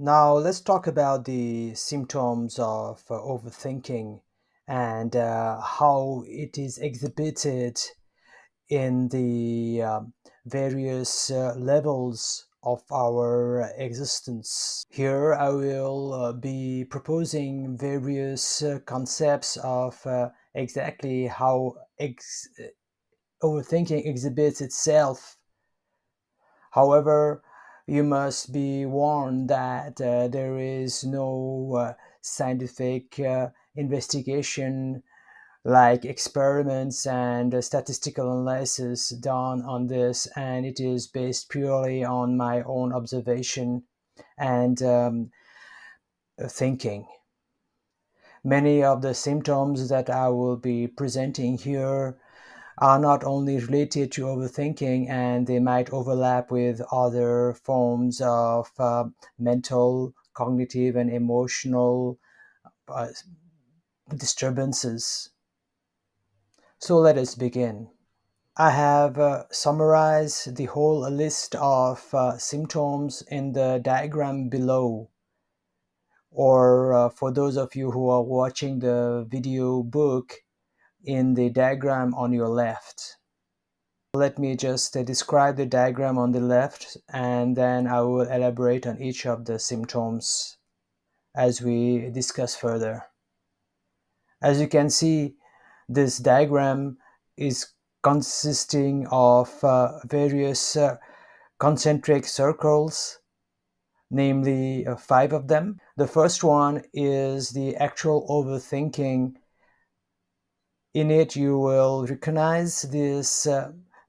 Now let's talk about the symptoms of overthinking and how it is exhibited in the various levels of our existence. Here I will be proposing various concepts of exactly how overthinking exhibits itself. However, you must be warned that there is no scientific investigation like experiments and statistical analysis done on this, and it is based purely on my own observation and thinking. Many of the symptoms that I will be presenting here are not only related to overthinking, and they might overlap with other forms of mental, cognitive, and emotional uh, disturbances. So let us begin. I have summarized the whole list of symptoms in the diagram below, or for those of you who are watching the video book, in the diagram on your left. Let me just describe the diagram on the left, and then I will elaborate on each of the symptoms as we discuss further. As you can see, this diagram is consisting of various concentric circles, namely 5 of them. The first one is the actual overthinking. In it, you will recognize this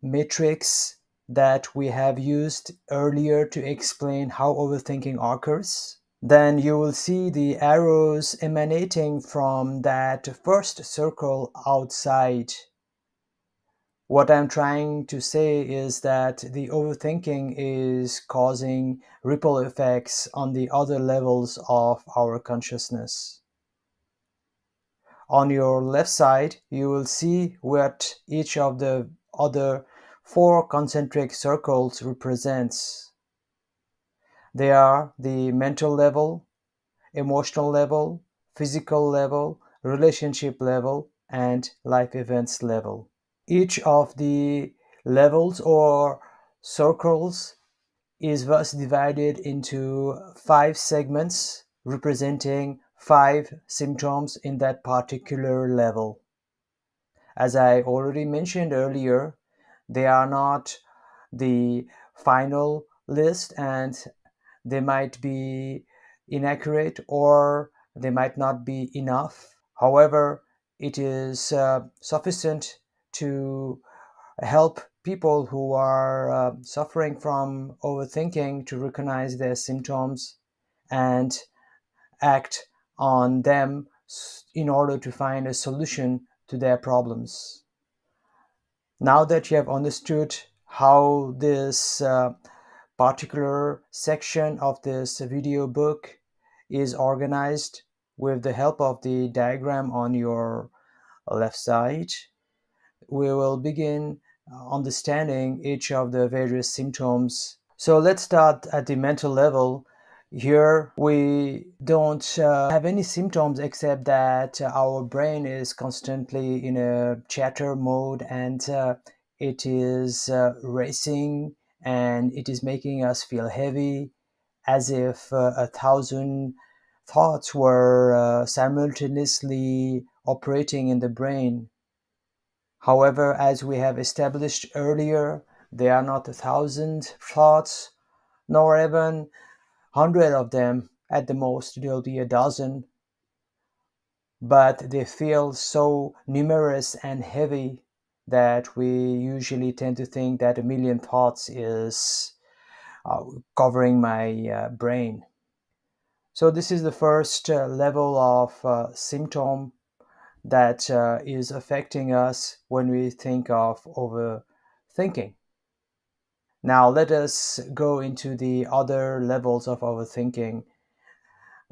matrix that we have used earlier to explain how overthinking occurs. Then you will see the arrows emanating from that first circle outside. What I'm trying to say is that the overthinking is causing ripple effects on the other levels of our consciousness. On your left side, you will see what each of the other 4 concentric circles represents. They are the mental level, emotional level, physical level, relationship level, and life events level. Each of the levels or circles is thus divided into 5 segments representing 5 symptoms in that particular level. As I already mentioned earlier, they are not the final list, and they might be inaccurate or they might not be enough. However, it is sufficient to help people who are suffering from overthinking to recognize their symptoms and act on them in order to find a solution to their problems. Now that you have understood how this particular section of this video book is organized with the help of the diagram on your left side, we will begin understanding each of the various symptoms. So let's start at the mental level. Here we don't have any symptoms except that our brain is constantly in a chatter mode, and it is racing, and it is making us feel heavy, as if 1,000 thoughts were simultaneously operating in the brain. However, as we have established earlier, they are not 1,000 thoughts, nor even 100 of them. At the most, there'll be a dozen, but they feel so numerous and heavy that we usually tend to think that 1,000,000 thoughts is covering my brain. So this is the first level of symptom that is affecting us when we think of overthinking. Now let us go into the other levels of overthinking,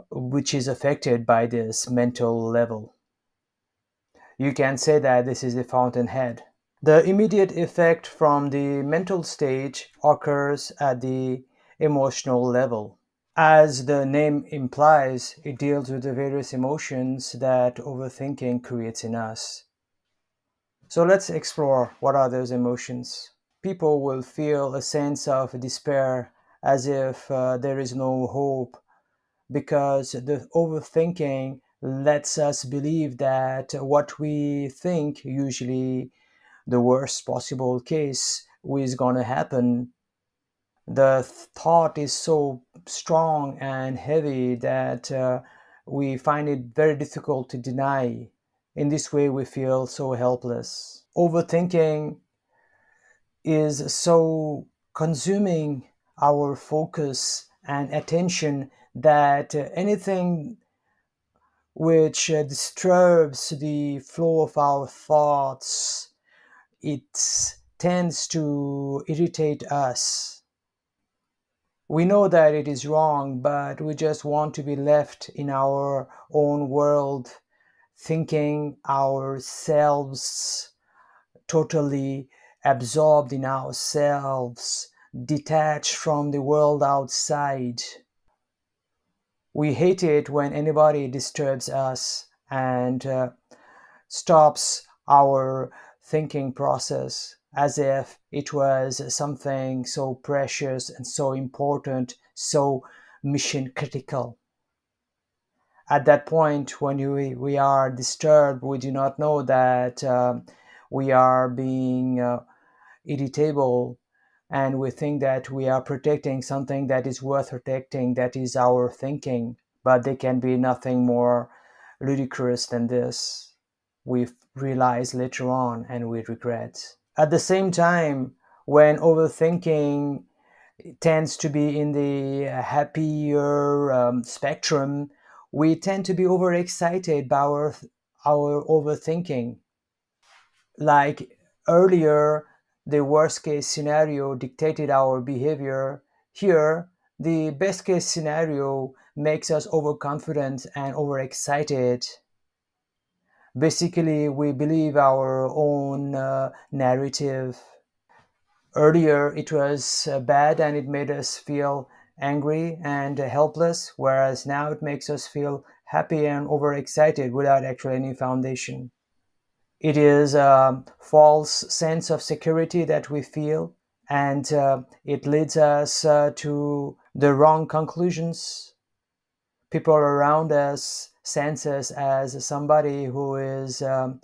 which is affected by this mental level. You can say that this is the fountainhead. The immediate effect from the mental stage occurs at the emotional level. As the name implies, it deals with the various emotions that overthinking creates in us. So let's explore what are those emotions. People will feel a sense of despair, as if there is no hope, because the overthinking lets us believe that what we think, usually the worst possible case, is going to happen. The thought is so strong and heavy that we find it very difficult to deny. In this way, we feel so helpless. Overthinking is so consuming our focus and attention that anything which disturbs the flow of our thoughts, it tends to irritate us. We know that it is wrong, but we just want to be left in our own world, thinking ourselves, totally absorbed in ourselves, detached from the world outside. We hate it when anybody disturbs us and stops our thinking process, as if it was something so precious and so important, so mission critical. At that point, when we are disturbed, we do not know that we are being irritable, and we think that we are protecting something that is worth protecting, that is our thinking. But there can be nothing more ludicrous than this. We realize later on and we regret. At the same time, when overthinking tends to be in the happier spectrum, we tend to be overexcited by our overthinking. Like earlier, the worst case scenario dictated our behavior. Here, the best case scenario makes us overconfident and overexcited. Basically, we believe our own narrative. Earlier, it was bad and it made us feel angry and helpless, whereas now it makes us feel happy and overexcited without actually any foundation. It is a false sense of security that we feel, and it leads us to the wrong conclusions. People around us sense us as somebody who is out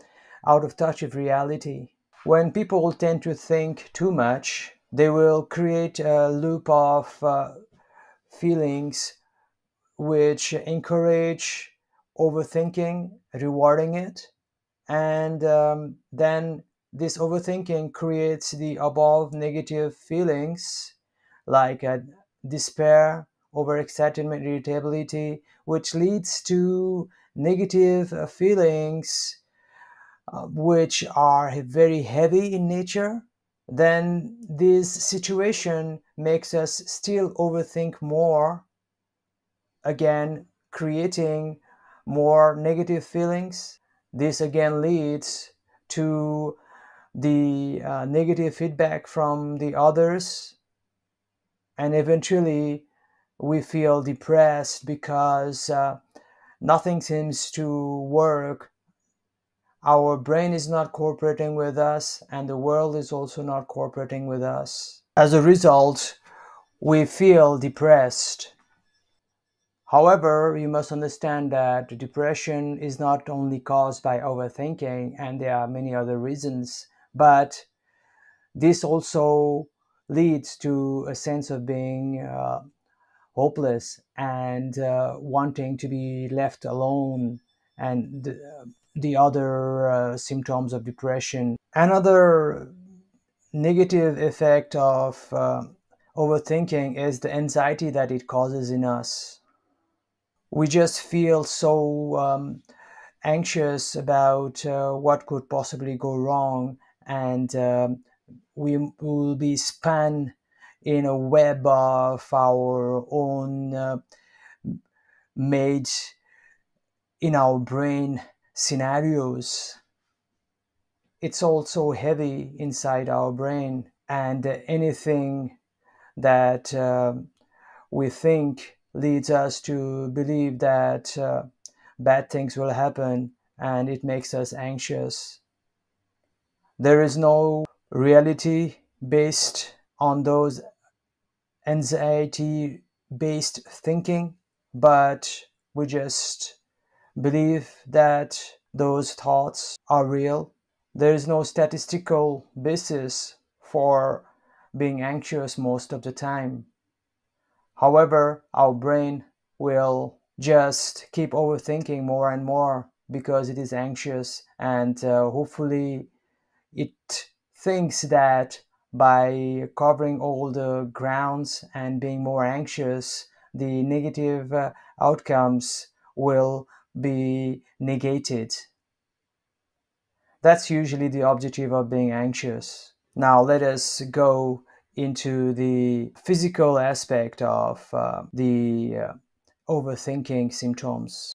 of touch with reality. When people tend to think too much, they will create a loop of feelings which encourage overthinking, rewarding it, and then this overthinking creates the above negative feelings like despair, overexcitement, irritability, which leads to negative feelings which are very heavy in nature. Then this situation makes us still overthink more, again creating more negative feelings. This again leads to the negative feedback from the others, and eventually we feel depressed because nothing seems to work. Our brain is not cooperating with us, and the world is also not cooperating with us. As a result, we feel depressed. However, you must understand that depression is not only caused by overthinking, and there are many other reasons, but this also leads to a sense of being hopeless and wanting to be left alone, and the other symptoms of depression. Another negative effect of overthinking is the anxiety that it causes in us. We just feel so anxious about what could possibly go wrong, and we will be spun in a web of our own made in our brain scenarios. It's also heavy inside our brain, and anything that we think leads us to believe that bad things will happen, and it makes us anxious. There is no reality based on those anxiety based thinking, but we just believe that those thoughts are real. There is no statistical basis for being anxious most of the time. However, our brain will just keep overthinking more and more because it is anxious, and hopefully it thinks that by covering all the grounds and being more anxious, the negative outcomes will be negated. That's usually the objective of being anxious. Now, let us go into the physical aspect of the overthinking symptoms.